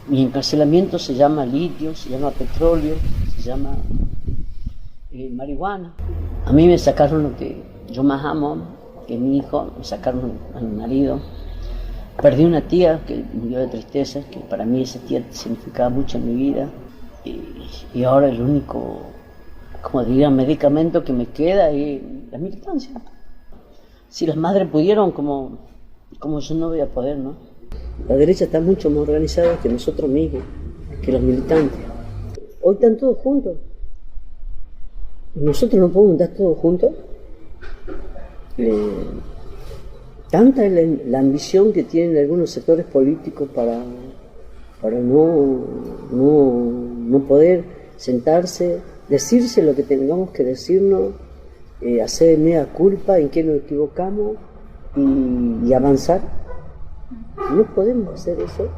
Mi encarcelamiento se llama litio, se llama petróleo, se llama marihuana. A mí me sacaron lo que yo más amo, que es mi hijo, me sacaron a mi marido. Perdí una tía que murió de tristeza, que para mí esa tía significaba mucho en mi vida. Y ahora el único, como diría, medicamento que me queda es la militancia. Si las madres pudieron, como yo no voy a poder, ¿no? La derecha está mucho más organizada que nosotros mismos, que los militantes. Hoy están todos juntos. Nosotros no podemos estar todos juntos. Tanta es la ambición que tienen algunos sectores políticos para no poder sentarse, decirse lo que tengamos que decirnos, hacer mea culpa en qué nos equivocamos y avanzar. No podemos hacer eso.